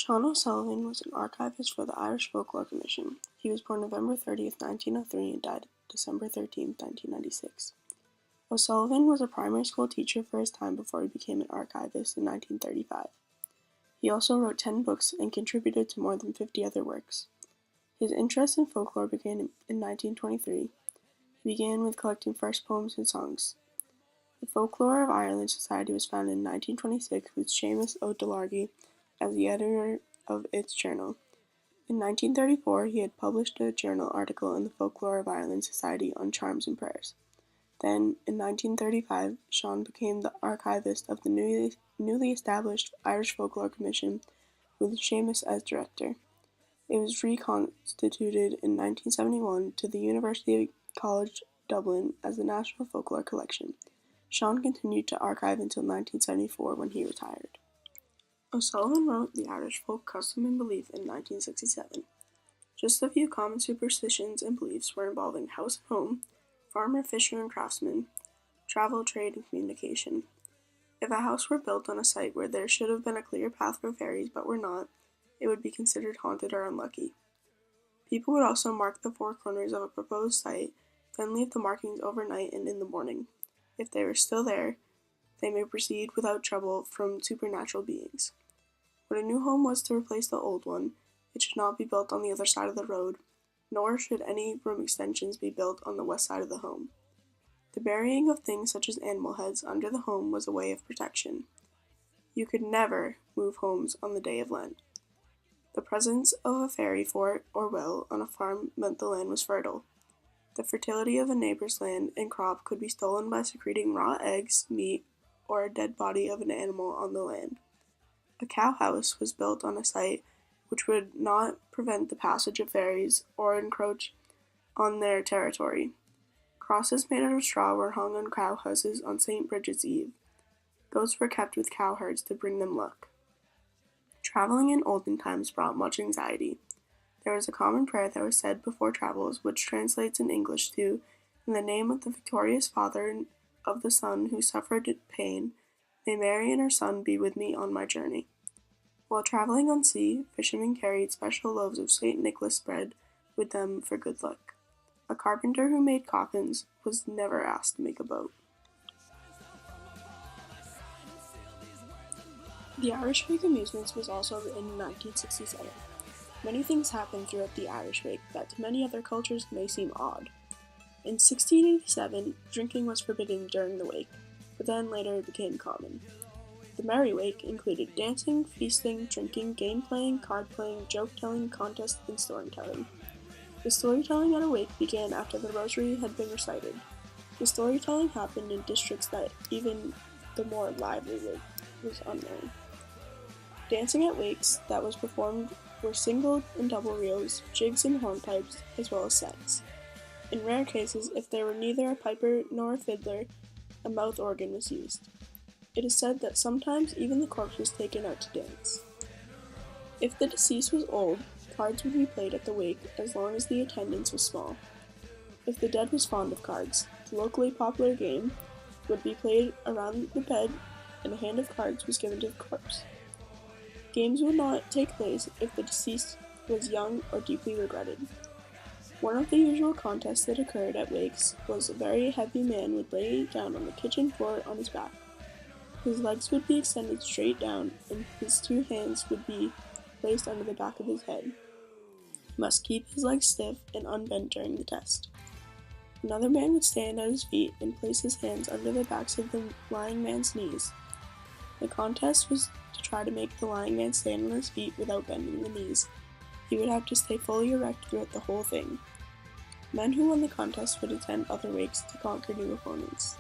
Sean O'Sullivan was an archivist for the Irish Folklore Commission. He was born November 30th, 1903 and died December 13th, 1996. O'Sullivan was a primary school teacher for his time before he became an archivist in 1935. He also wrote 10 books and contributed to more than 50 other works. His interest in folklore began in 1923. He began with collecting first poems and songs. The Folklore of Ireland Society was founded in 1926 with Seamus O'Dolargy as the editor of its journal. In 1934, he had published a journal article in the Folklore of Ireland Society on charms and prayers. Then, in 1935, Sean became the archivist of the newly established Irish Folklore Commission with Seamus as director. It was reconstituted in 1971 to the University College Dublin as the National Folklore Collection. Sean continued to archive until 1974 when he retired. O'Sullivan wrote The Irish Folk Custom and Belief in 1967. Just a few common superstitions and beliefs were involving house and home, farmer, fisher, and craftsman, travel, trade, and communication. If a house were built on a site where there should have been a clear path for fairies but were not, it would be considered haunted or unlucky. People would also mark the four corners of a proposed site, then leave the markings overnight and in the morning. If they were still there, they may proceed without trouble from supernatural beings. When a new home was to replace the old one, it should not be built on the other side of the road, nor should any room extensions be built on the west side of the home. The burying of things such as animal heads under the home was a way of protection. You could never move homes on the day of Lent. The presence of a fairy, fort, or well on a farm meant the land was fertile. The fertility of a neighbor's land and crop could be stolen by secreting raw eggs, meat, or a dead body of an animal on the land. A cow house was built on a site which would not prevent the passage of fairies or encroach on their territory. Crosses made out of straw were hung on cow houses on St. Bridget's Eve. Goats were kept with cow herds to bring them luck. Traveling in olden times brought much anxiety. There was a common prayer that was said before travels, which translates in English to, "In the name of the victorious father of the son who suffered pain, may Mary and her son be with me on my journey." While traveling on sea, fishermen carried special loaves of St. Nicholas bread with them for good luck. A carpenter who made coffins was never asked to make a boat. The Irish Wake Amusements was also written in 1967. Many things happened throughout the Irish Wake that to many other cultures may seem odd. In 1687, drinking was forbidden during the wake, but then later it became common. The Merry Wake included dancing, feasting, drinking, game playing, card playing, joke telling, contests, and storytelling. The storytelling at a wake began after the rosary had been recited. The storytelling happened in districts that even the more lively was unknown. Dancing at wakes that was performed were single and double reels, jigs and hornpipes, as well as sets. In rare cases, if there were neither a piper nor a fiddler, a mouth organ was used. It is said that sometimes even the corpse was taken out to dance. If the deceased was old, cards would be played at the wake as long as the attendance was small. If the dead was fond of cards, the locally popular game would be played around the bed and a hand of cards was given to the corpse. Games would not take place if the deceased was young or deeply regretted. One of the usual contests that occurred at wakes was a very heavy man would lay down on the kitchen floor on his back. His legs would be extended straight down, and his two hands would be placed under the back of his head. He must keep his legs stiff and unbent during the test. Another man would stand at his feet and place his hands under the backs of the lying man's knees. The contest was to try to make the lying man stand on his feet without bending the knees. He would have to stay fully erect throughout the whole thing. Men who won the contest would attend other wakes to conquer new opponents.